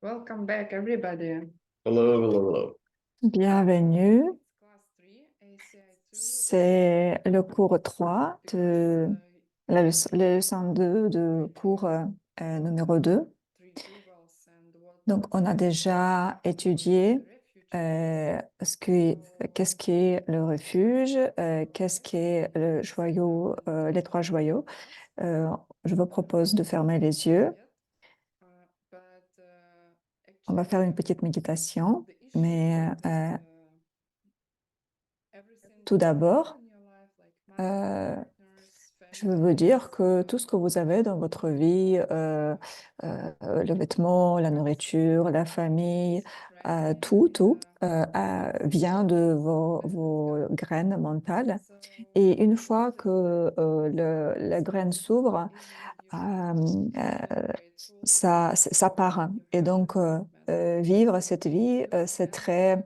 Welcome back, everybody. Hello, hello, hello. Bienvenue. It's class 3, ACI 2, C'est le cours 3 because de la leçon 2 de cours numéro 2. treat rivals and what Donc, on a déjà étudié the refuge. qu'est-ce qui est le refuge, qu'est-ce qui est le joyau, les trois joyaux. Euh, je vous propose de fermer les yeux. Uh, but On va faire une actually, petite méditation, the issue is mais that everything tout that you have d'abord, in your life, like money, euh, partners, je veux vous family, dire que tout ce que vous avez dans votre vie, le vêtement, la nourriture, la famille, training, tout vient de vos graines mentales. so Et une fois que actually, la graine s'ouvre, living, you euh, feel euh, grateful ça part. you Et have donc, commitment. vivre cette vie, c'est And très,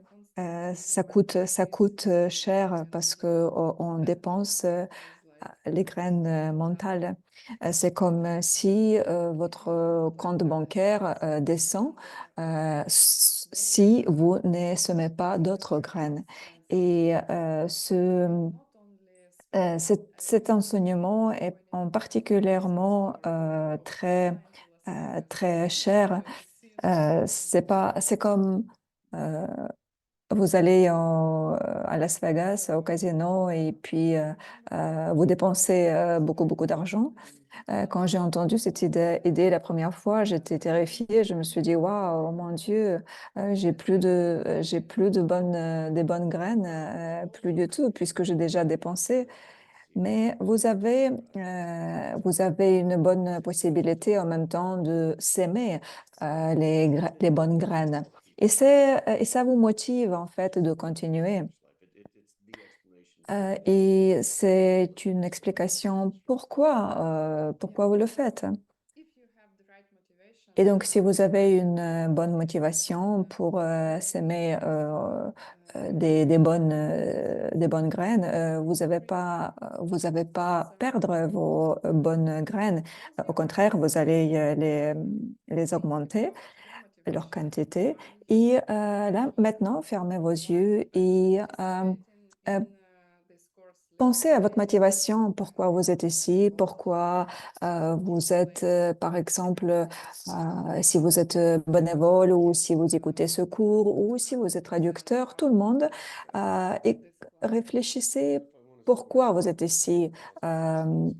constantly ça developing coûte this cher mindset parce que will on dépense definitely cause like les graines mentales. C'est comme si votre you will compte never bancaire descend end growing si vous ne semez pas d'autres graines. Et not only spiritual cet enseignement est when en you exercise particulièrement your mindless très cher. seems C'est comme euh, vous allez à Las Vegas, au casino, et puis vous dépensez beaucoup d'argent. Quand j'ai entendu cette idée la première fois, j'étais terrifiée. Je me suis dit, waouh, oh mon Dieu, j'ai plus de des bonnes graines, plus du tout, puisque j'ai déjà dépensé. Mais vous avez une bonne possibilité en même temps de s'aimer les bonnes graines. Et ça vous motive en fait de continuer. Et c'est une explication pourquoi vous le faites. if you have the right motivation Et donc, si vous avez une bonne motivation pour s'aimer des bonnes graines, vous avez pas perdre vos bonnes graines. Au contraire, vous allez les augmenter, true leur motivation quantité. finds Et là, maintenant, fermez vos why yeux you're et participating euh, in this course. Let's pensez à votre say motivation, pourquoi vous êtes ici, pourquoi vous êtes, par exemple, si vous êtes bénévole ou si vous écoutez ce cours ou si vous êtes traducteur, tout le monde, et réfléchissez pourquoi vous êtes ici.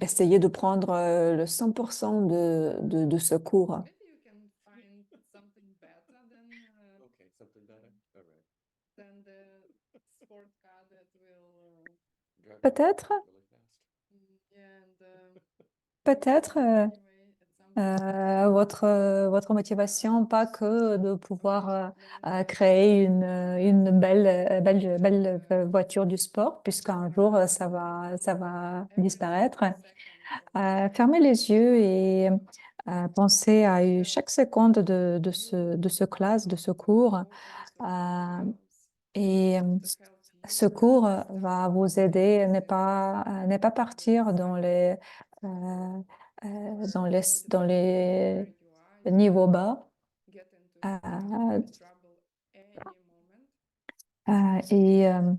Essayez de prendre le 100% de ce cours. maybe you can find something better okay, something better. All right. Than the sport car that will Peut-être, really fast. And peut-être. anyway, at some point, Votre motivation, pas que de pouvoir when you créer une achieve belle voiture du sport, puisqu'un jour, ça va every disparaître. single second of this Fermez les yeux class, et pensez à just chaque seconde feel de ce classe, de ce cours. all everything that Euh, comes et to help ce you cours va succeed vous in aider, n'est pas this partir euh, dans les where you are. You niveaux can bas. get into Euh, trouble any moment, et and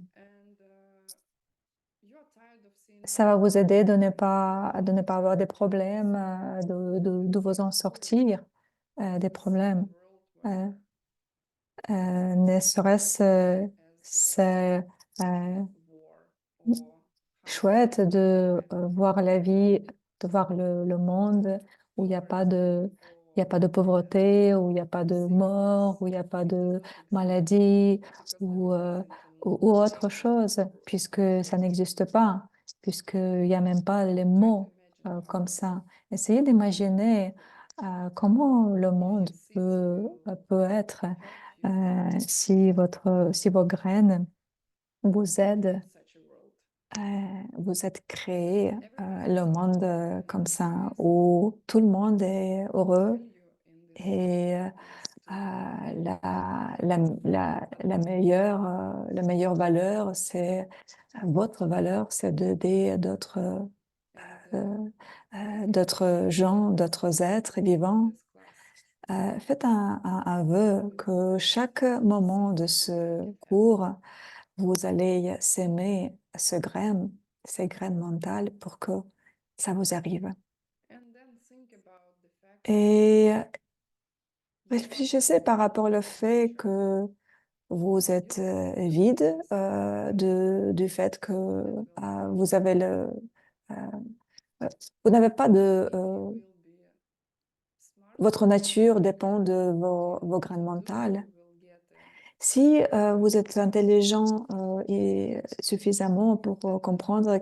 you are tired of seeing ça va vous others aider de ne pas avoir des achieving problèmes, this de vous en sortir des problèmes. world Euh, where ne serait-ce, as c'est euh, war or chouette hardship de and voir la vie, de voir le monde où il y a pas de pauvreté, où il n'y a pas de mort, où il n'y a pas de nothing scary maladie because there ou, is euh, nothing to ou autre chose, puisque ça n'existe pas, puisqu'il n'y a même pas les try to mots imagine comme ça. Essayez d'imaginer comment le if monde your seeds will peut être help you si vos graines vous aident. in such a world. Vous êtes créé Everyone le is monde different, comme and ça, there is où tout le monde est heureux between you in this et is to la meilleure valeur, c'est votre valeur, c'est d'aider and euh, if you d'autres gens, can d'autres êtres in vivants. this class faites un vœu que chaque moment de ce cours, vous allez s'aimer ces graines mentales pour que ça vous arrive. And then think about the fact that Et you are réfléchissez par rapport au fait que vous êtes vide du fait que vous avez euh, vous n'avez pas de you will be smart votre enough nature dépend de and vos graines you mentales. will get Si vous êtes intelligent et suffisamment pour comprendre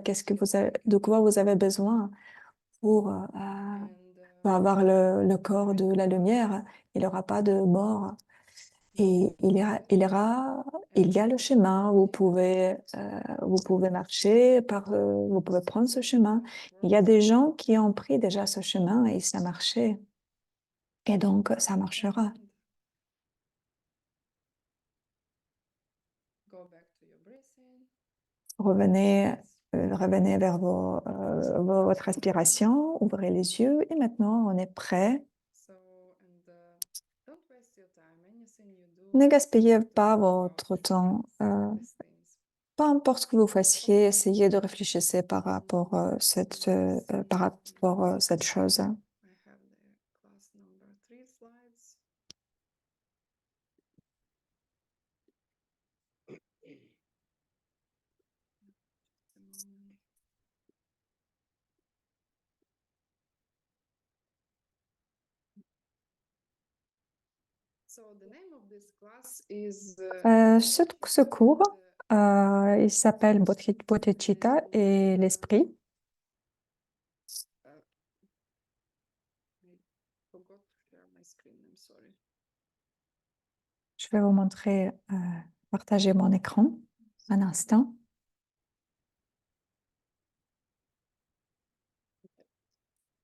de quoi vous avez besoin pour, and pour avoir le corps de la lumière, il n'y aura pas de mort. Et il y a le chemin. Vous pouvez marcher vous pouvez prendre ce chemin. Il y a des gens qui ont pris déjà ce chemin et ça marchait. Et donc, ça marchera. and go back to your breathing. Revenez vers votre respiration, ouvrez les yeux et maintenant on est prêt. So and don't waste your time. Anything you do, Ne gaspillez think pas about votre temps. these things. Peu importe ce que vous fassiez, essayez de réfléchir par rapport à cette chose. I have the class number 3 slides. Just a moment. So the name of this class is Ce cours, il s'appelle Bodhicitta et l'esprit. I forgot to share my screen. I'm sorry. Je vais vous montrer, partager mon écran un instant.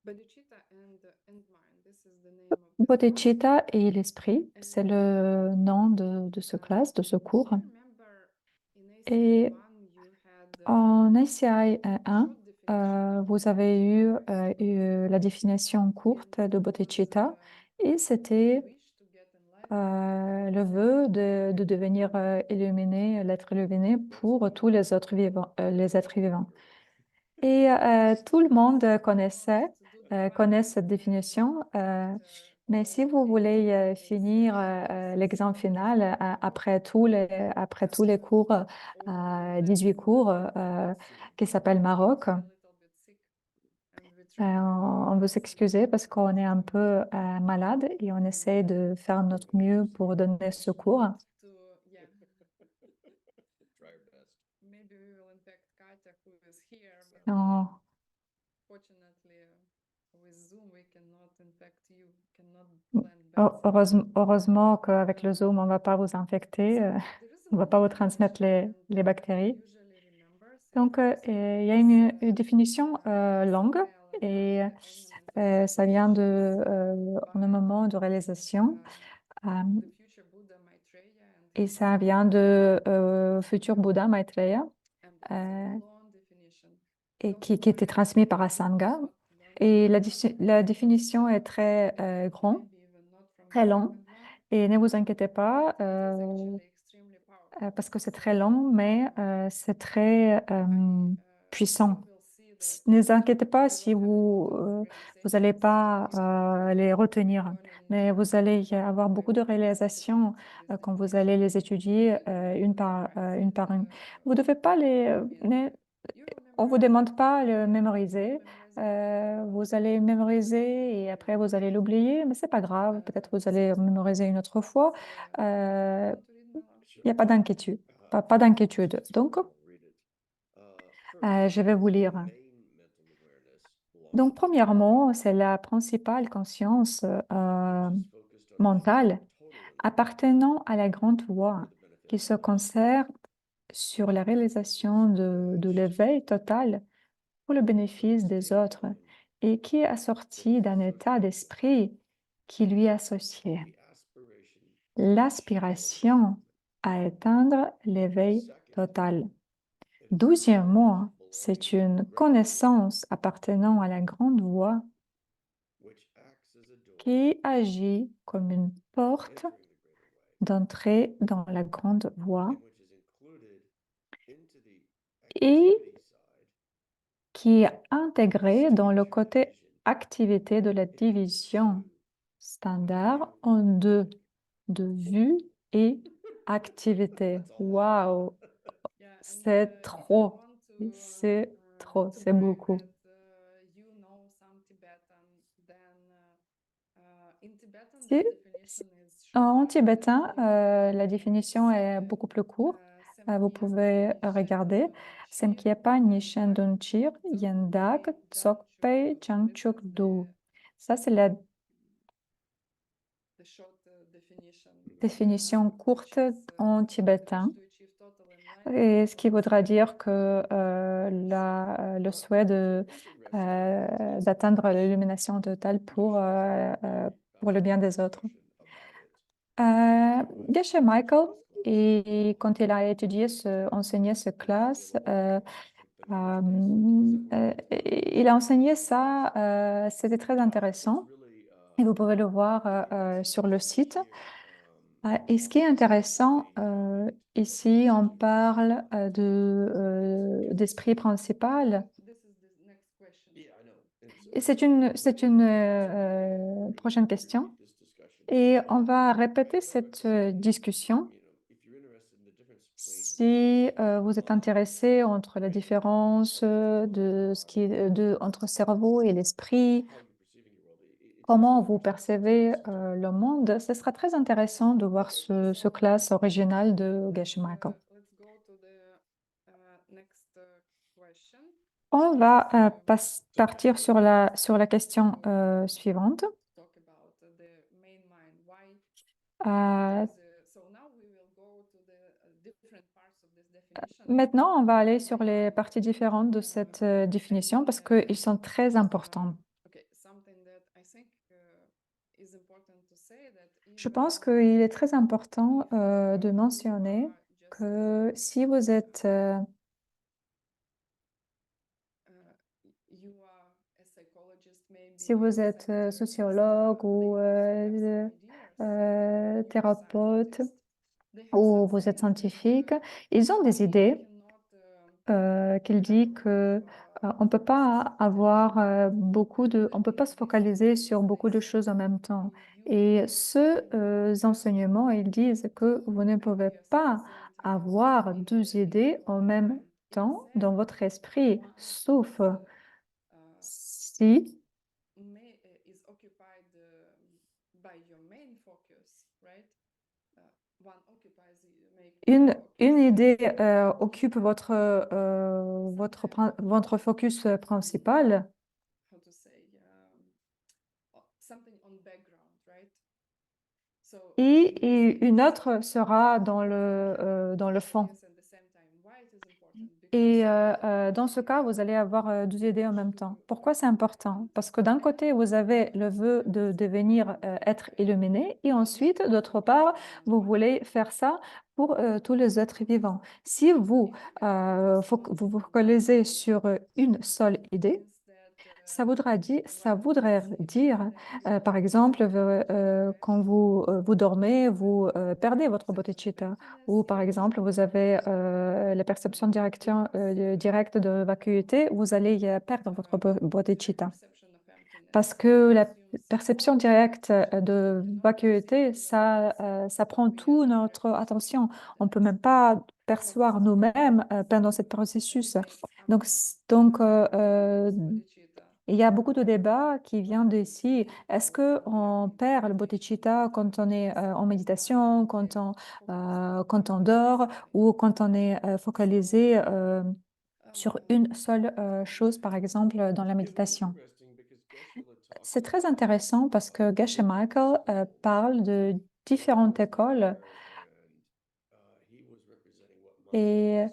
Bodhicitta and mind. This is the name of this class. Bodhicitta et l'esprit, c'est le nom de ce classe, de ce cours. Do you remember in Et ACI1 you had en ACI 1, short definition vous avez eu la and définition courte de it was Bodhicitta et c'était wish to get enlightened le vœu de devenir illuminé, l'être illuminé pour tous les autres vivants, les êtres vivants. Et tout le monde connaît cette définition. Mais si vous voulez finir l'examen final après tous les cours, 18 cours qui s'appellent Maroc, a little bit sick and we try on veut s'excuser parce qu'on est un peu malade et on essaie de faire notre mieux pour donner ce cours. to maybe we will infect Katya who is here but On- fortunately with Zoom we cannot infect you, cannot plant bad things. Heureusement qu'avec le Zoom, on ne va pas vous infecter, There is on a ne va long pas vous transmettre definition les and bactéries. usually remember Donc, things il y a une définition longue et ça vient en un moment de réalisation the future Buddha Maitreya and et his ça vient de futur Bouddha Maitreya and it's a long definition. et Don't qui était worry, transmis par Asanga. not learn Et la définition est très grande, maybe even not from très the long. second one. Et ne vous inquiétez pas, It is actually extremely powerful. parce que c'est très long, mais c'est très puissant. You will see that Ne vous inquiétez pas you si will have a lot of vous n'allez realizations pas les retenir, learning mais vous allez avoir beaucoup de réalisations quand vous allez les étudier une par une. Vous ne devez pas on vous demande pas de le mémoriser. Vous allez mémoriser et après vous allez l'oublier, mais c'est pas grave. Peut-être vous allez mémoriser une autre fois. Il n'y a pas d'inquiétude, pas d'inquiétude. Donc, je vais vous lire. Donc, premièrement, c'est la principale conscience mentale appartenant à la grande voie qui se concentre sur la réalisation de l'éveil total pour le bénéfice des autres et qui est assortie d'un état d'esprit qui lui est associé. L'aspiration à atteindre l'éveil total. Douzièmement, c'est une connaissance appartenant à la grande voie qui agit comme une porte d'entrée dans la grande voie et qui est intégré dans le côté activité de la division standard en deux, de vue et activité. Waouh, Yeah, and c'est if you trop, want c'est trop, to c'est brag beaucoup. that you know some Tibetan, then in Tibetan Si- this si- definition is En shorter. It tibétain, la means définition est beaucoup plus courte. Vous Semkyepa pouvy Nishen regarder. Chir Semkyepa Nishen Yendak Donchir Yendak Tsokpei Tsokpei Jangchukdu. This Changchuk is Do. Ça, c'est la the short definition, définition which courte is en the wish tibétain. to achieve total Et ce enlightenment qui of voudra dire que le uh, souhait d'atteindre l'illumination totale pour le bien des autres. Geshe Michael, et quand il a enseigné cette classe, il a enseigné ça, c'était très intéressant et vous pouvez le voir sur le site. Et ce qui est intéressant, ici, on parle d'esprit principal. this is the next question. Et c'est une prochaine question. Et on va répéter cette discussion. Si vous êtes intéressé entre la différence entre cerveau et l'esprit, comment vous percevez le monde, ce sera très intéressant de voir ce classe original de Geshe Michael. Let's go to the next question. On va partir sur la question suivante. Talk about the main mind. Why Euh, so now we will go to the different parts of this definition. Maintenant, on va aller sur les parties différentes de cette définition parce qu'ils sont très importants. Okay, something that I think is important to say that Je even pense qu'il est très important de you mentionner are just que si vous êtes, you are a psychologist, maybe si vous êtes psychotherapist, sociologue ou they have some ideas, or thérapeute scientist, they have ou vous something êtes that scientifique, ils ont des we idées cannot qu'il dit have que on peut pas avoir on peut pas se focaliser sur beaucoup de choses en même temps. Et enseignements, ils disent que vous ne pouvez pas avoir deux idées en même temps dans votre esprit, sauf si is occupied by your main focus, right? One occupies the main focus. une idée occupe votre focus principal How to say something on background, right? So et une autre sera dans le fond. at the same time. Why it is important? Et dans ce cas, vous allez avoir deux idées en même temps. Pourquoi c'est important? Parce que d'un côté, vous avez le vœu de devenir être illuminé et ensuite, d'autre part, vous voulez faire ça pour tous les êtres vivants. Si vous vous focalisez sur une seule idée, ça voudrait dire, par exemple, quand vous dormez, vous perdez votre bodhicitta. Ou par exemple, vous avez la perception directe de vacuité, vous allez perdre votre bodhicitta. Parce que la perception directe de vacuité, ça prend toute notre attention. On ne peut même pas percevoir nous-mêmes pendant ce processus. Donc, il y a beaucoup de débats qui viennent d'ici. Est-ce qu'on perd le bodhicitta quand on est en méditation, quand on dort ou quand on est focalisé sur une seule chose, par exemple, dans la méditation? C'est très intéressant parce que Geshe Michael parle de différentes écoles et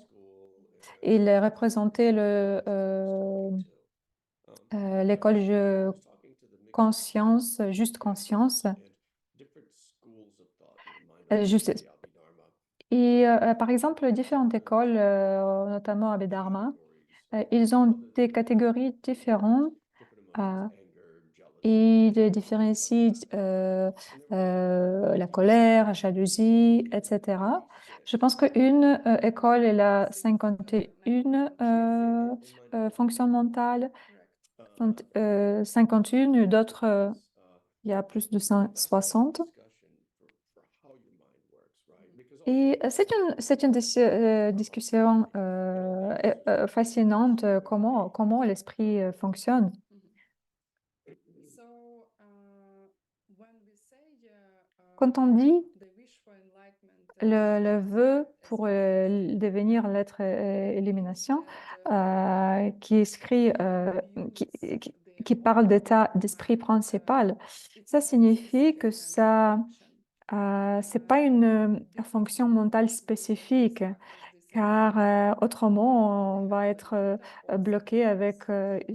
il représentait l'école conscience, juste conscience. Juste. Et par exemple, différentes écoles, notamment Abhidharma, ils ont des catégories différentes. euh, Il différencie la colère, la jalousie, etc. Je pense qu'une école, elle a 51 fonctions mentales, Correct. 51, d'autres, il y a plus de 60. Et c'est une discussion fascinante, comment l'esprit fonctionne. So, when we say Quand on dit the wish for enlightenment le vœu as pour well, devenir l'être élimination, that qui écrit, qui, use qui- their qui parle own d'état d'esprit principal, it's ça not a signifie que specific kind of ça, function. c'est pas une fonction mentale spécifique, car autrement, on va être bloqué avec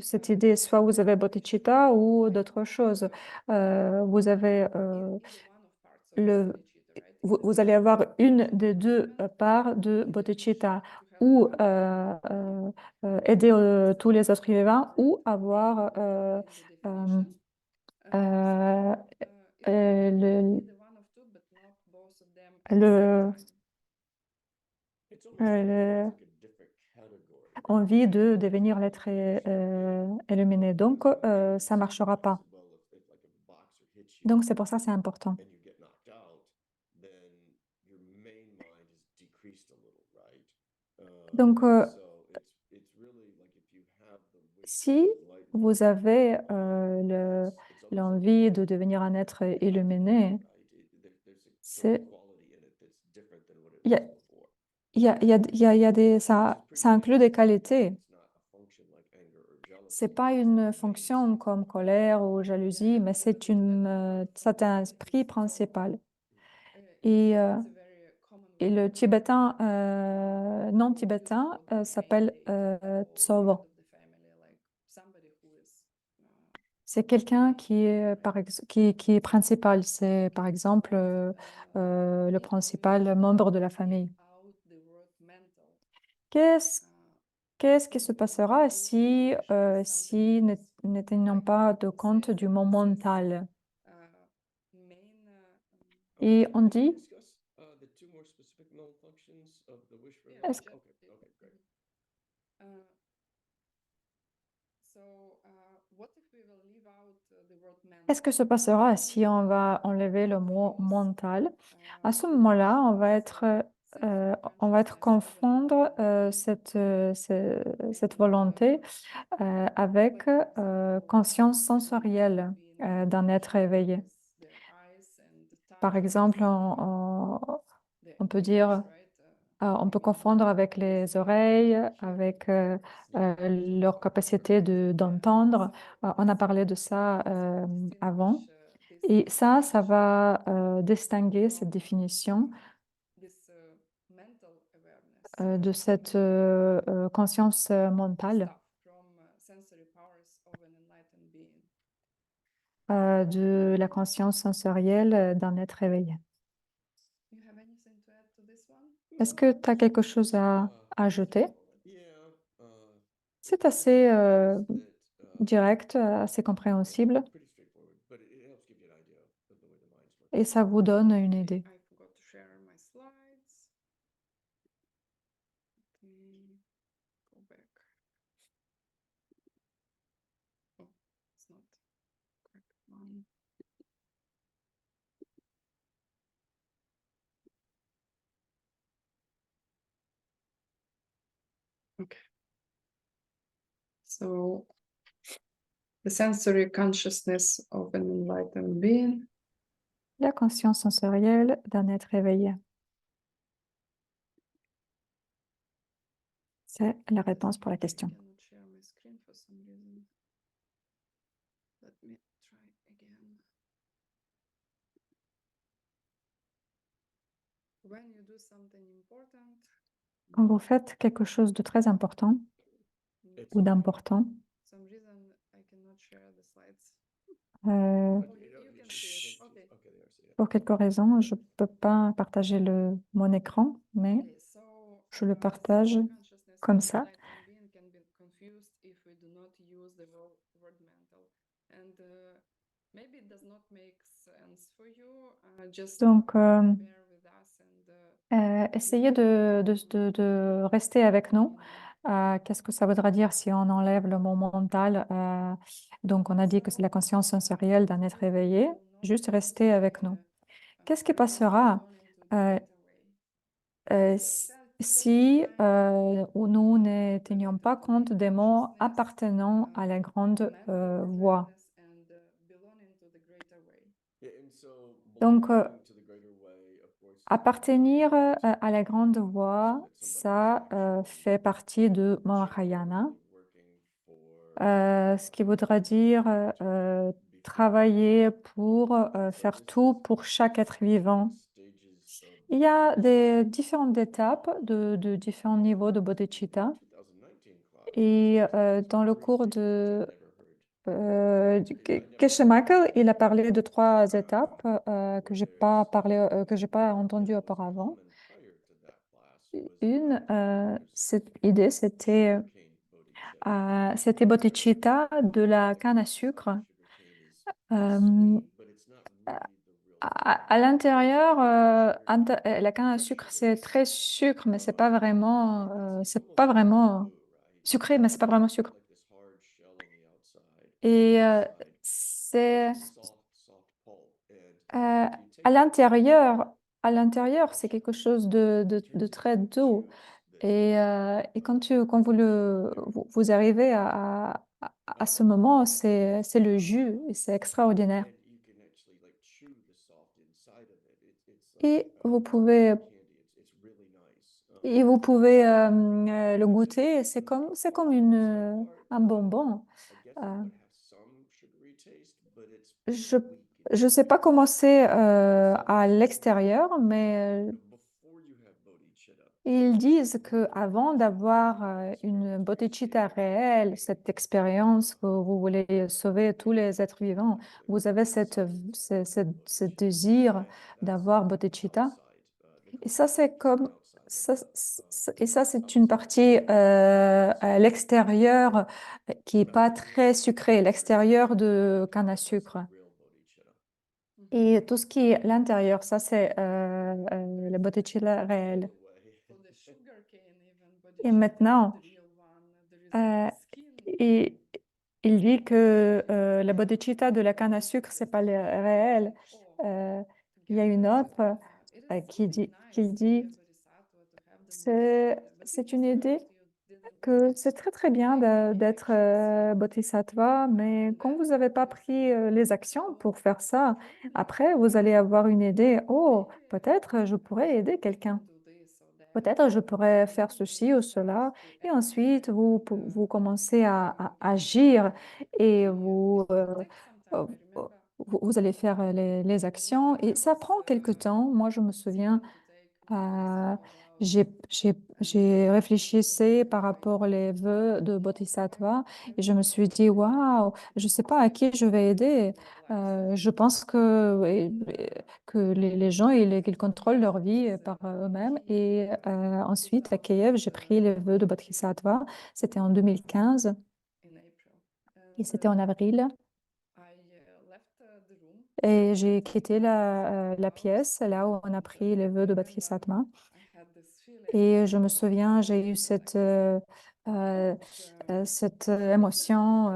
cette idée, soit vous avez bodhicitta ou d'autres choses. Vous avez le vous allez avoir une des deux parts de bodhicitta, ou aider tous les autres vivants, ou avoir euh, euh, le, le- le- envie de devenir l'être illuminé. Donc, ça ne marchera pas. Donc, c'est pour ça que c'est important. Donc, si vous avez l'envie de devenir un être illuminé, c'est, il y a, il y a ça inclut des qualités. C'est pas une fonction comme colère ou jalousie, mais c'est un esprit principal. Et, euh, et le tibétain non tibétain s'appelle Tsovo. C'est quelqu'un qui est, qui est principal. C'est par exemple le principal membre de la famille. Qu'est-ce Qu'est-ce qui se passera si n'atteignons pas de compte du mot mental? Et on dit, est-ce, qu'est-ce que se passera si on va enlever le mot mental? À ce moment-là, on va être confondre cette volonté avec conscience sensorielle d'un être éveillé. Par exemple, on peut dire, on peut confondre avec les oreilles, avec leur capacité d'entendre. On a parlé de ça avant. Et ça va distinguer cette définition de cette conscience mentale, de la conscience sensorielle d'un être éveillé. Est-ce que tu as quelque chose à ajouter? C'est assez direct, assez compréhensible, et ça vous donne une idée. Okay. So, the sensory consciousness of an enlightened being. La conscience sensorielle d'un être éveillé. C'est la réponse pour la question. I cannot share my screen for some reason. Let me try again. When you do something important, Quand vous faites quelque chose de très important ou d'important, some reason I cannot share the slides. euh, You can see it. Okay. pour quelques raisons, je ne peux pas partager mon écran, mais Okay, so je le the partage sensory consciousness comme of ça. enlightened being can be confused if we do not use the word mental. And maybe it does not make sense for you. Just Donc, bear with us and essayez de rester avec nous. Qu'est-ce que ça voudra dire si on enlève le mot mental? Donc, on a dit que c'est la conscience sensorielle d'un être éveillé. Juste rester avec nous. Qu'est-ce qui passera euh, si nous n'atteignons pas compte des mots appartenant à la grande voie? Donc, appartenir à la grande voie, ça fait partie de Mahayana, ce qui voudra dire travailler pour faire tout pour chaque être vivant. Il y a des différentes étapes de différents niveaux de bodhicitta. Et dans le cours de Geshe Michael, il a parlé de trois étapes que j'ai pas entendues auparavant. Une, cette idée, c'était bodhicitta de la canne à sucre. Euh, à l'intérieur, la canne à sucre, c'est très sucre, mais c'est pas vraiment sucré, mais c'est pas vraiment sucre. Et c'est euh, à l'intérieur, à l'intérieur, c'est quelque chose de très doux. Et quand vous arrivez à ce moment, c'est le jus et c'est extraordinaire. Et vous pouvez, le goûter. C'est comme un bonbon. Euh, je je sais pas comment c'est à l'extérieur, mais ils disent que avant d'avoir une bodhicitta réelle, cette expérience que vous voulez sauver tous les êtres vivants, vous avez ce désir d'avoir bodhicitta. Et ça, c'est comme et ça, c'est une partie à l'extérieur qui est pas très sucrée, l'extérieur de canne à sucre. Et tout ce qui est l'intérieur, ça, c'est le bodhicitta réel. Et maintenant, euh, il, il dit que la bodhicitta de la canne à sucre, c'est pas le réel. Euh, il y a une autre qui dit c'est une idée que c'est très très bien d'être bodhisattva, mais quand vous n'avez pas pris les actions pour faire ça, après vous allez avoir une idée, oh, peut-être je pourrais aider quelqu'un. Peut-être je pourrais faire ceci ou cela. Et ensuite, vous commencez à agir et euh, vous allez faire les actions. Et ça prend quelque temps. Moi, je me souviens euh, j'ai réfléchi par rapport aux vœux de Bodhisattva et je me suis dit, waouh, je ne sais pas à qui je vais aider. Je pense que les gens, ils contrôlent leur vie par eux-mêmes. Et ensuite, à Kiev, j'ai pris les vœux de Bodhisattva. C'était en 2015 et c'était en avril. Et j'ai quitté la pièce, là où on a pris les vœux de Bodhisattva. Et je me souviens, j'ai eu euh, cette émotion.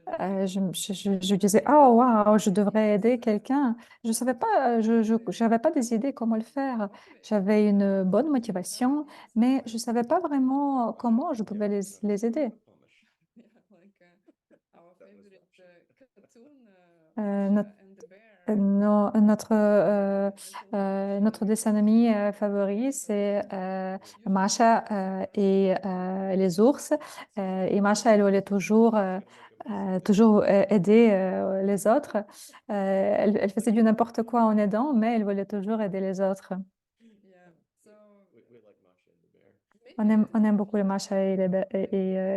Je disais, oh, waouh, je devrais aider quelqu'un. Je savais pas, j'avais pas des idées comment le faire. J'avais une bonne motivation, mais je savais pas vraiment comment je pouvais les aider. Notre, notre dessin animé favori, c'est Masha et les ours. Et Masha, elle voulait toujours aider les autres. Elle faisait du n'importe quoi en aidant, mais elle voulait toujours aider les autres. On aime beaucoup les Masha et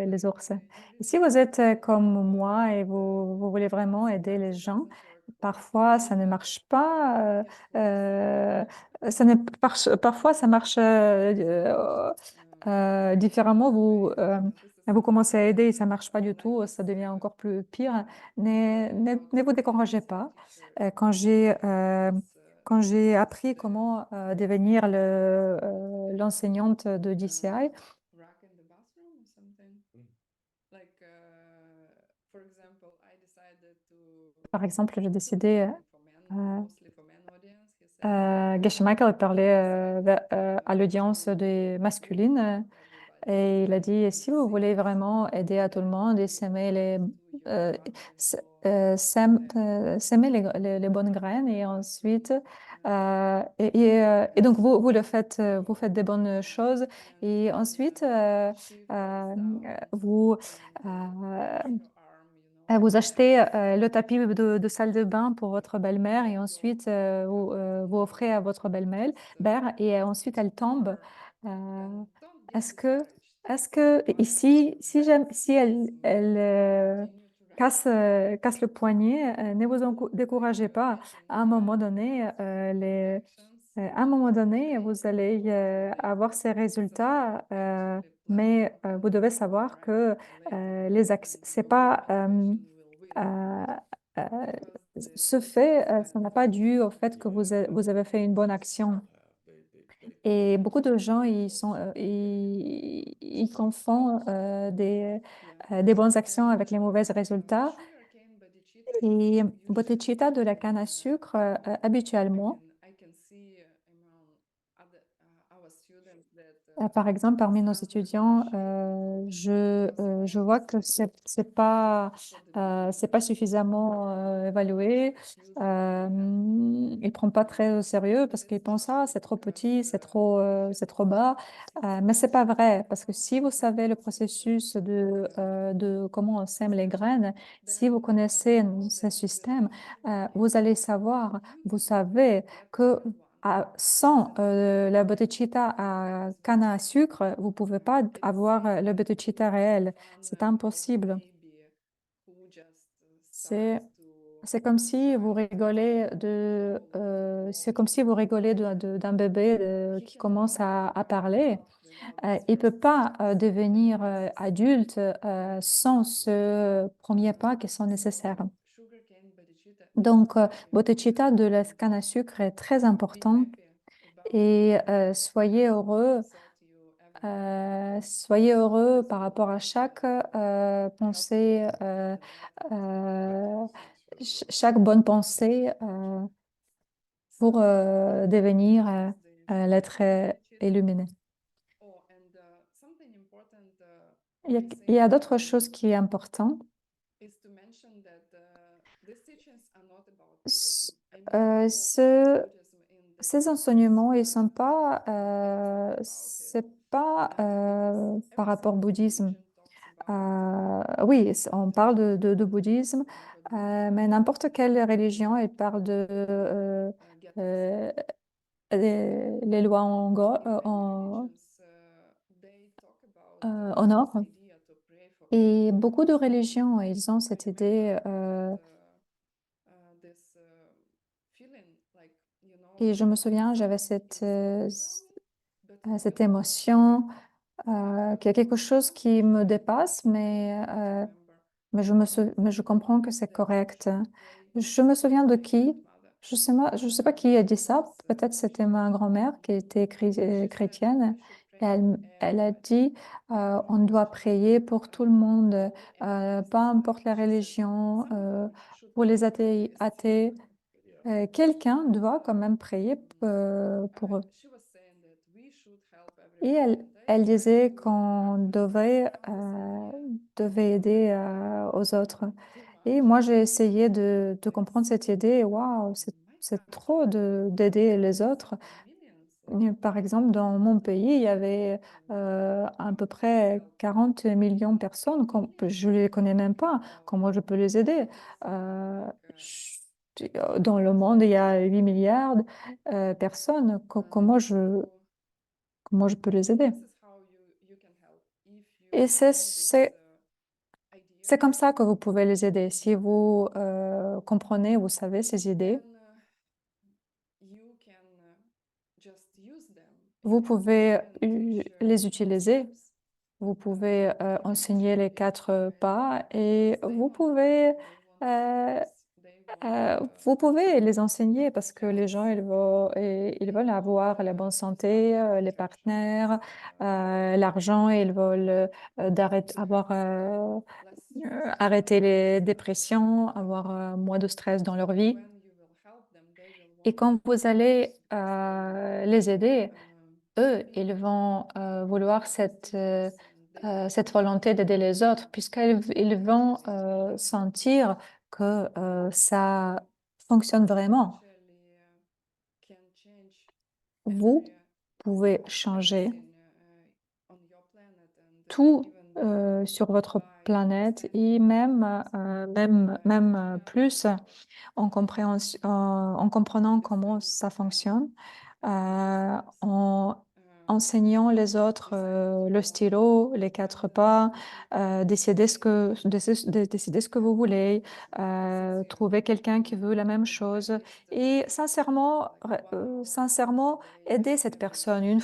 les ours. Et si vous êtes comme moi et vous voulez vraiment aider les gens, parfois ça ne marche pas. Parfois ça marche différemment. Vous commencez à aider et ça marche pas du tout, ça devient encore plus pire. Ne vous découragez pas. Quand quand j'ai appris comment devenir l'enseignante de DCI, rack in the bathroom or something. Like, for example, I decided to par exemple, j'ai do décidé, something for men, euh, mostly for men audience. He said, Geschmacker parlait à if l'audience you masculine help everybody et il a dit, being si vous voulez single, vraiment aider à tout le monde et s'aimer to your brother-in-law, s'aimer les bonnes graines et ensuite et and donc vous le faites vous faites des bonnes choses et ensuite she falls down vous and euh, break her arm, you know, vous and achetez she le tapis de salle de bain pour votre belle-mère et ensuite vous offrez à votre belle-mère just et ensuite elle tombe. her, Euh, then don't get est-ce que, discouraged. est-ce que Why ici, should si, that si elle, person elle continue to write? casse le poignet, ne vous découragez pas. I can À un moment invent donné, lots of actions à un moment donné, today, vous allez like avoir ces résultats, actually mais planning vous devez to savoir write que later when c'est your pas profession will win euh, euh, because the ce business fait, side ça n'a of pas it dû au fait que vous avez fait une bonne action. Et beaucoup de gens, ils confondent yeah. des bonnes actions And avec les mauvais résultats. sugarcane bodhicitta is Et usually botechita de la canne in à sucre, habituellement, I can see among other our students that par exemple, parmi nos some étudiants, appreciate it je vois que c'est pas for suffisamment évalué. just using it to have fun. Ils prennent pas très au sérieux parce qu'ils pensent ah c'est trop petit, c'est trop bas. Mais c'est pas vrai parce que si vous savez le processus de comment on sème les graines, si vous Then connaissez know ce that système, sugarcane vous allez savoir, vous savez get que one sans la botechita à canne à sucre, vous pouvez pas it's avoir le botechita réel. one C'est impossible. baby who just C'est starts to c'est comme si vous shine rigolez c'est comme si vous rigolez d'un bébé he qui cannot commence à become an parler. adult without this Il peut process. pas Then devenir this adulte is sans ce premier pas qui sont so nécessaires. sugarcane bodhicitta is Donc, very botechita de la canne à sucre est très be important happy about et you every day soyez heureux par so rapport à you can chaque help pensée, others in that euh, chaque bonne pensée pour so devenir this is the l'être sugarcane bodhicitta. illuminé. Oh, and something important Il I y a think d'autres choses qui est important. is to mention that these teachings are not about S- Buddhism. I mean, we all practice ce, Buddhism in Ces this enseignements, ils sont pas, about it. c'est pas par Every rapport au single bouddhisme. religion talks about Oui, on parle de Buddha bouddhisme, and Buddha mais n'importe quelle religion, elle parle get euh, accepted. les lois In many religions, they talk about en this or. idea to pray for Et everyone. beaucoup de religions, ils ont I cette remember idée, this feeling, like, you know, et je me souviens, j'avais someone is well, but cette you are also émotion, happy. Like, qu'il y a quelque chose qui me dépasse, I don't remember mais je comprends que c'est that you correct. should pray Je me souviens de for your qui? grandmother. Je sais pas qui a dit ça. This Peut-être c'était teaching, ma grand-mère qui était she said chrétienne. you should Et pray for elle a everybody, dit, on doit so that prier pour tout le monde, all peu atheists, importe la she said, religion, someone should pour les pray for atheists. athées, quelqu'un And doit quand même prier pour eux. she was saying that we should help Et everyone. And I elle tried disait to qu'on understand this idea, devait aider aux autres. too Et much. moi, j'ai essayé de It's comprendre cette idée. Et waouh, in my c'est trop country, d'aider les autres. millions Par exemple, dans mon pays, il y avait à peu près 40 millions de personnes. Je ne les connais même pas. Comment je peux les aider? Euh, dans le monde, il y a 8 milliards de personnes. so Comment je peux les aider? this is how you can help if Et you know this idea. c'est comme ça que vous pouvez les aider. Si vous comprenez, vous savez ces idées, Then you can just use them vous in pouvez and teach les yourselves. utiliser vous pouvez enseigner les quatre pas et because they want they want euh, peace, they want vous pouvez les enseigner parce que les gens, health, ils they veulent want avoir la bonne santé, les partenaires, l'argent, ils veulent less stress. arrêter les dépressions, avoir moins de stress dans leur vie. When you will help them, they will Et want quand vous allez peace because les aider, eux, they ils need vont vouloir peace and they cette volonté d'aider les autres, puisqu'ils vont sentir que ça fonctionne vraiment. actually can change Vous every pouvez changer everything on your planet and tout even more sur votre by planète understanding et même plus power. en comprenant This comment can ça have fonctionne, less stress. en Um, enseignant les autres this kind of le stylo, les quatre pas, décider ce que vous voulez, trouver quelqu'un qui veut la même chose et sincèrement aider cette personne une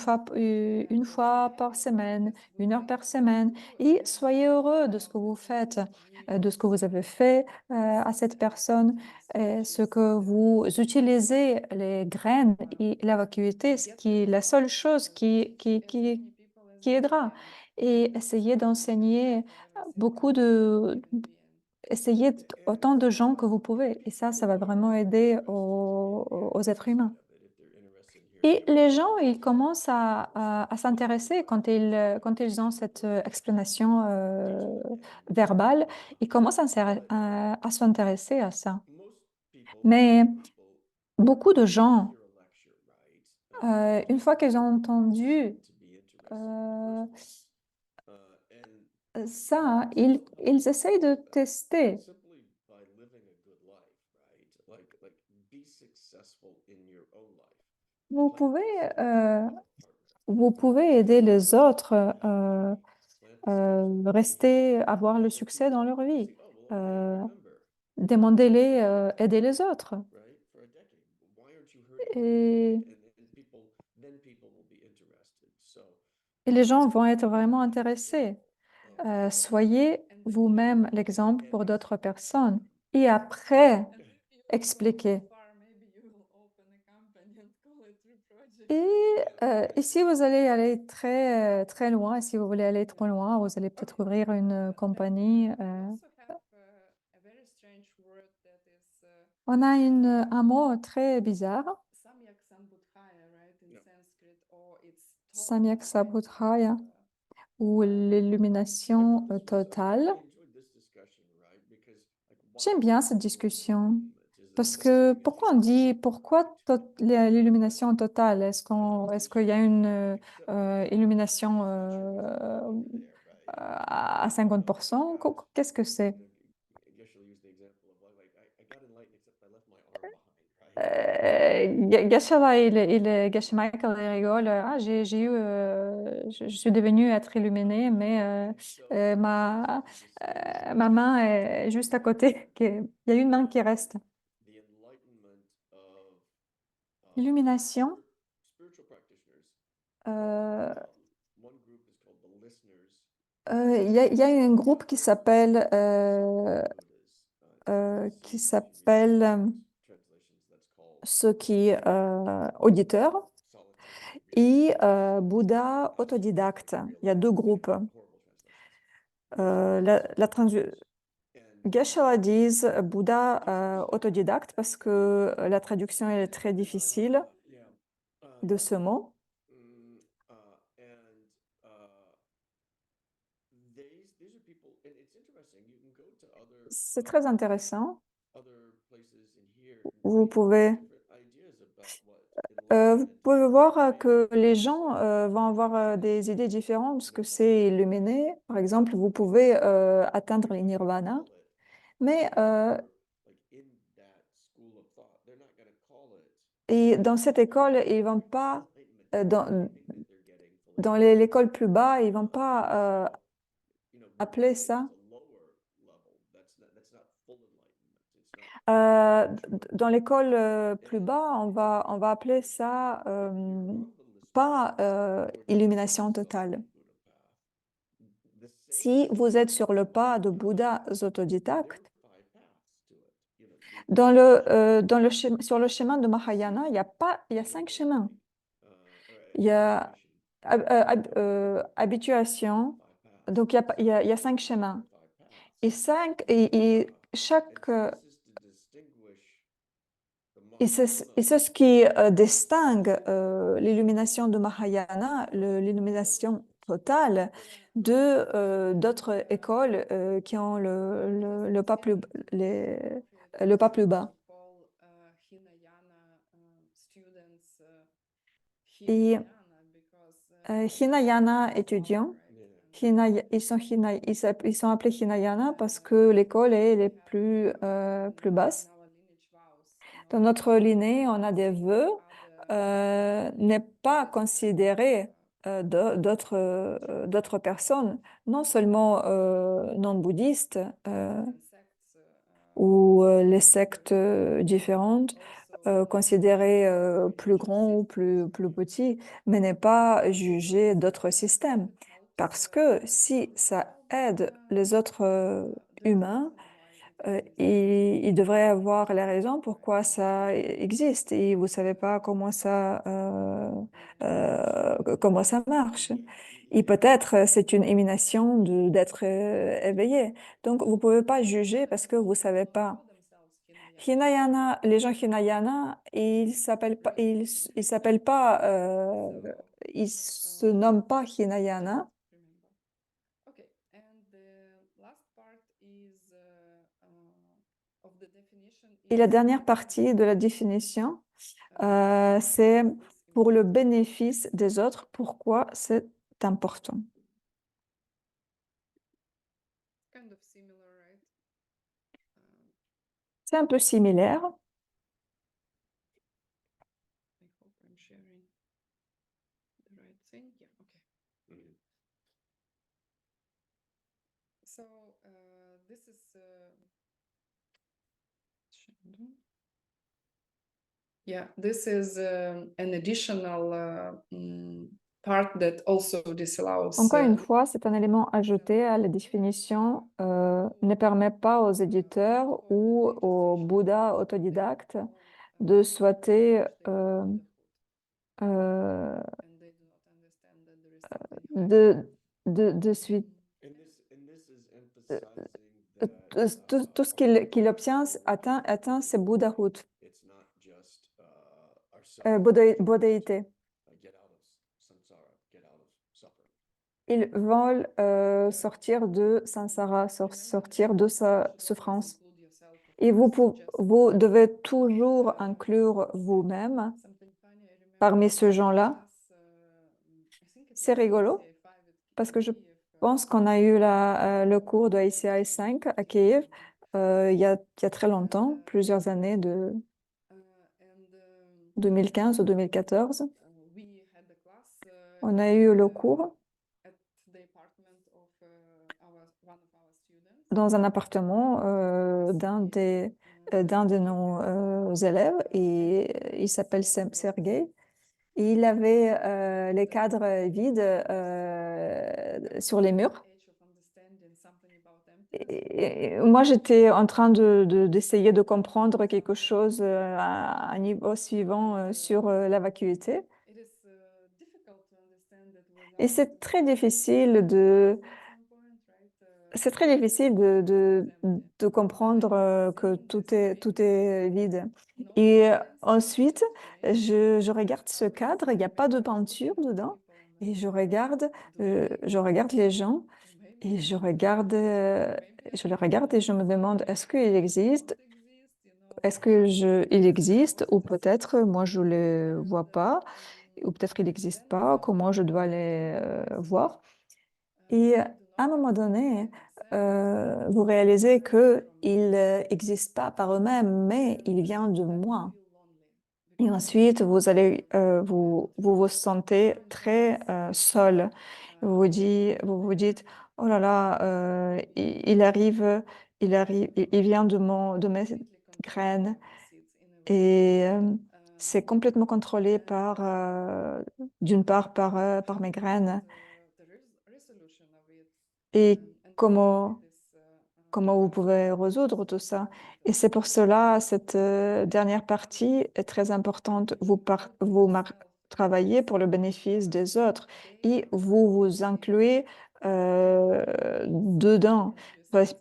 fois par semaine, 1 heure par semaine et soyez heureux de ce que vous faites, de ce que vous avez fait à cette personne, ce que vous utilisez, les graines et la vacuité, ce qui est la seule chose qui aidera. Et essayez d'enseigner beaucoup de, essayez autant de gens que vous pouvez. Et ça va vraiment aider aux êtres humains. Et les gens, ils commencent à s'intéresser quand ils ont cette explanation verbale, ils commencent à s'intéresser à ça. Mais beaucoup de gens, une fois qu'ils ont entendu euh, ça, ils essayent de tester. Vous pouvez, euh, vous pouvez aider les autres rester, avoir le succès dans leur vie. Euh, Demandez-les, aider les autres. Et, et les gens vont être vraiment intéressés. Soyez vous-même l'exemple pour d'autres personnes. Et après, and if you will go too expliquez. far, maybe you will open a company and call it True Project. Et si vous allez aller très loin, si vous voulez aller trop loin, vous allez peut-être ouvrir une And compagnie. we also have a very strange word that is On a un mot très bizarre, Samyak Sambudhaya, right, in Sanskrit, or it's total Samyak enlightenment. Sambuddhaya, ou l'illumination totale. J'aime bien cette discussion parce que pourquoi l'illumination totale? Est-ce qu'il y a une illumination à 50%? Qu'est-ce que c'est? Geshe-la, Geshe Michael, il rigole. Ah, je suis devenue être illuminée, mais ma main est juste à côté. Il y a une main qui reste. Illumination. euh, il y a un groupe qui s'appelle ceux qui auditeurs et Bouddha autodidacte. Il y a deux groupes. La Geshe-la disent Bouddha autodidacte parce que la traduction est très difficile de ce mot. C'est très intéressant. Vous pouvez, vous pouvez voir que les gens vont avoir des idées différentes parce que c'est illuminé. Par exemple, vous pouvez atteindre le nirvana, mais et dans cette école, ils vont pas, dans l'école plus bas, ils vont pas appeler ça. Dans l'école plus bas, on va appeler ça pas illumination totale. Si vous êtes sur le pas de Bouddhas autodidactes, sur le chemin de Mahayana, il y a 5 chemins. Il y a habituation, donc il y a 5 chemins. Et chaque, et c'est ce qui distingue l'illumination de Mahayana, l'illumination totale, d'autres écoles qui ont le pas plus, les- le pas plus bas. Et Hinayana étudiants, ils sont appelés Hinayana parce que l'école est les plus basse. Dans notre lignée, on a des vœux, n'est pas considéré d'autres personnes, non seulement non-bouddhistes ou les sectes différentes, considérées plus grands ou plus petits, mais n'est pas jugé d'autres systèmes. Parce que si ça aide les autres humains, il devrait avoir les raisons pourquoi ça existe et vous savez pas comment ça marche. Et peut-être c'est une émanation d'être éveillé. Donc vous pouvez pas juger parce que vous savez pas. Hinayana, les gens Hinayana, ils se nomment pas Hinayana. Okay, and the last part is of the definition Et la is dernière partie de la définition, c'est pour le bénéfice des autres, pourquoi c'est important. kind of similar, right? C'est un peu similaire. I hope I'm sharing the right thing. Yeah, okay. So this is yeah, this is an additional part that also disallows. Encore une fois, c'est un élément ajouté à la définition, ne permet pas aux éditeurs ou aux Bouddhas autodidactes de souhaiter euh, And they do not understand that there is something de, de suite. Tout ce qu'il obtient atteint ses Bouddhahood, bouddhaïté. Ils veulent sortir de samsara, sortir de sa souffrance. Et vous devez toujours inclure vous-même parmi ces gens-là. C'est rigolo parce que je pense qu'on a eu le cours de ICI 5 à Kiev il y a très longtemps, plusieurs années de 2015 ou 2014. On a eu le cours dans un appartement d'un de nos élèves et il s'appelle Sergei. Et il avait les cadres vides sur les murs. Et moi, j'étais en train d'essayer de comprendre quelque chose à un niveau suivant sur la vacuité. Et c'est très difficile de comprendre que tout est vide. Et ensuite, je regarde ce cadre, il n'y a pas de peinture dedans. Et je regarde les gens et je les regarde et je me demande, est-ce qu'il existe? Il existe ou peut-être moi je ne le vois pas ou peut-être il n'existe pas, comment je dois les voir? Et à un moment donné, vous réalisez qu'ils n'existent pas par eux-mêmes, mais ils viennent de moi. Et ensuite, vous vous sentez très seul. Vous vous dites, oh là là, il vient de mes graines. Et c'est complètement contrôlé d'une part par mes graines. et and comment, this comment vous pouvez résoudre tout ça. Et c'est pour cela, cette dernière partie est très importante. Travaillez pour le bénéfice des autres et vous vous incluez dedans,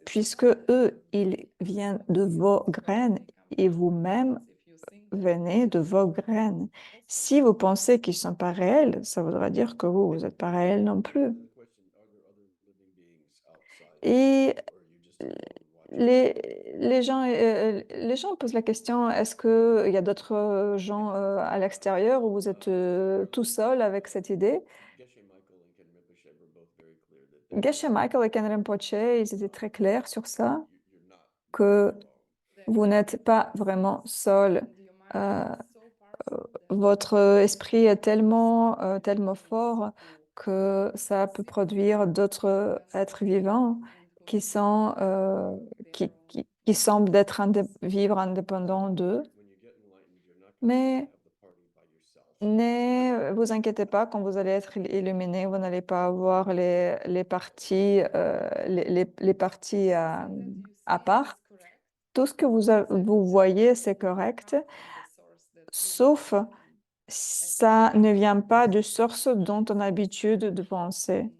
puisque eux, ils viennent de vos graines et vous-même venez de vos graines. Si vous pensez qu'ils sont pas réels, ça voudra dire que vous n'êtes pas réel non plus. Et les gens posent la question, est-ce qu'il y a d'autres gens à l'extérieur ou vous êtes tout seul avec cette idée? Geshe Michael et Ken Rinpoche, ils étaient très clairs sur ça, que vous n'êtes pas vraiment seul. Euh, Votre esprit est tellement fort que ça peut produire d'autres êtres vivants qui sont, qui semblent vivre indépendants d'eux. Mais ne vous inquiétez pas, quand vous allez être illuminé, vous n'allez pas avoir les parties, les parties à part. Tout ce que vous voyez, c'est correct, sauf ça ne vient pas de source dont on a l'habitude de penser.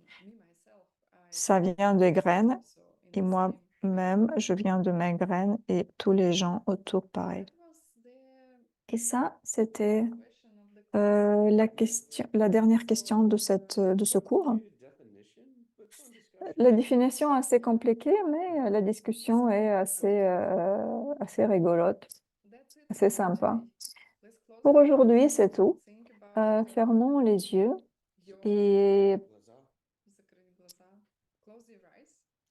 Ça vient des graines et moi-même, je viens de mes graines et tous les gens autour pareil. Et ça, c'était la dernière question de ce cours. La définition est assez compliquée, mais la discussion est assez rigolote, assez sympa. Pour aujourd'hui, c'est tout. Fermons les yeux et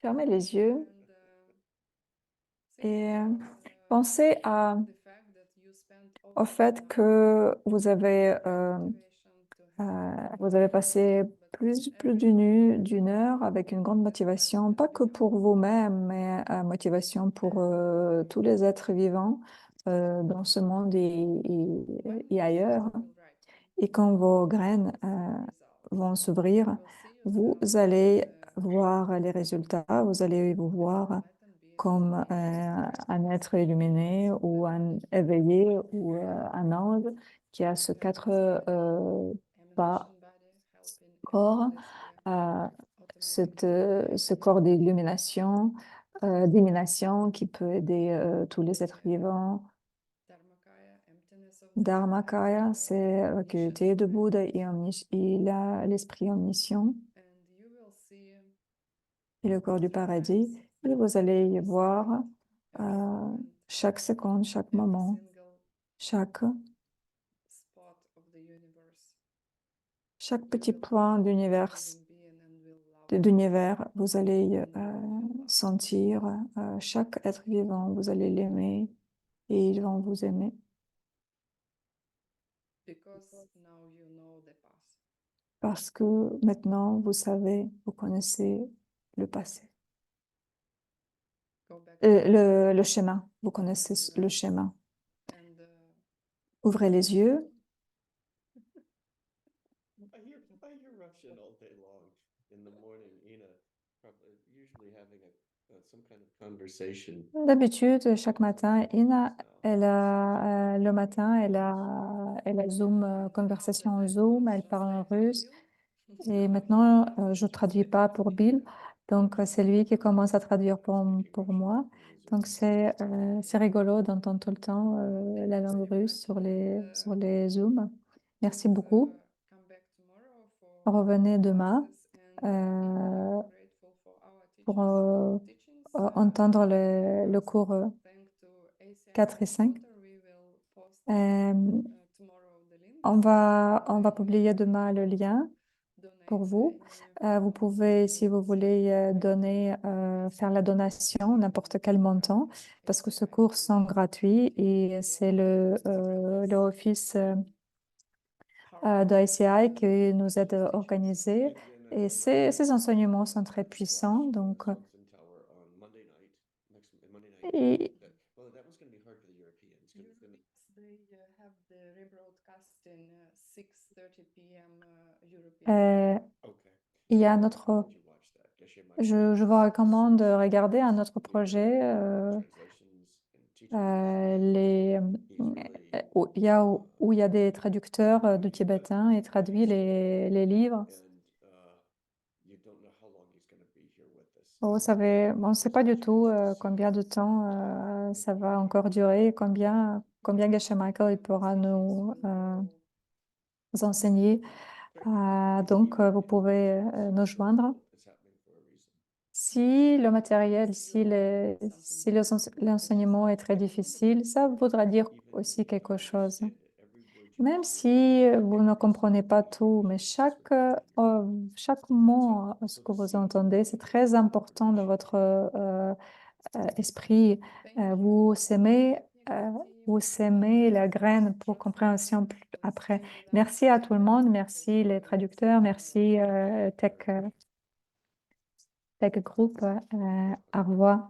fermez les yeux et pensez au fait que vous avez passé plus d'une heure avec une grande motivation, pas que pour vous-même, mais motivation pour tous les êtres vivants dans ce monde et ailleurs. Et quand vos graines vont s'ouvrir, vous allez voir les résultats, vous allez vous voir comme un être illuminé ou un éveillé ou un ange qui a ce quatre pas corps, euh, ce corps d'illumination qui peut aider tous les êtres vivants. Dharmakaya, c'est la qualité de Bouddha et, l'esprit omniscient et le corps du paradis. Et vous allez y voir euh, chaque seconde, chaque moment, chaque, chaque petit point d'univers, vous allez sentir chaque être vivant, vous allez l'aimer et ils vont vous aimer. Parce que maintenant, vous savez, vous connaissez le passé. Le schéma, vous connaissez le schéma. Ouvrez les yeux. D'habitude, chaque matin, Ina, le matin, elle a Zoom, conversation en Zoom, elle parle en russe. Et maintenant, je traduis pas pour Bill. Donc, c'est lui qui commence à traduire pour moi. Donc, c'est rigolo d'entendre tout le temps la langue russe sur les Zooms. Merci beaucoup. Revenez demain pour entendre le cours 4 et 5. On va publier demain le lien pour vous. Vous pouvez, si vous voulez, faire la donation, n'importe quel montant, parce que ce cours sont gratuits et c'est le office de ICI qui nous aide à organiser. Et ces enseignements sont très puissants. Donc, et, il y a notre Je vous recommande de regarder un autre projet, où il y a des traducteurs du tibétain et traduit les livres. On ne sait pas du tout combien de temps ça va encore durer, combien Geshe Michael il pourra nous enseigner. Donc, vous pouvez nous joindre. Si le matériel, si l'enseignement est très difficile, ça voudra dire aussi quelque chose. Même si vous ne comprenez pas tout, mais chaque mot, ce que vous entendez, c'est très important dans votre esprit. Vous semez, euh, vous semez la graine pour compréhension après. Merci à tout le monde, merci les traducteurs, merci Tech Group. Au revoir.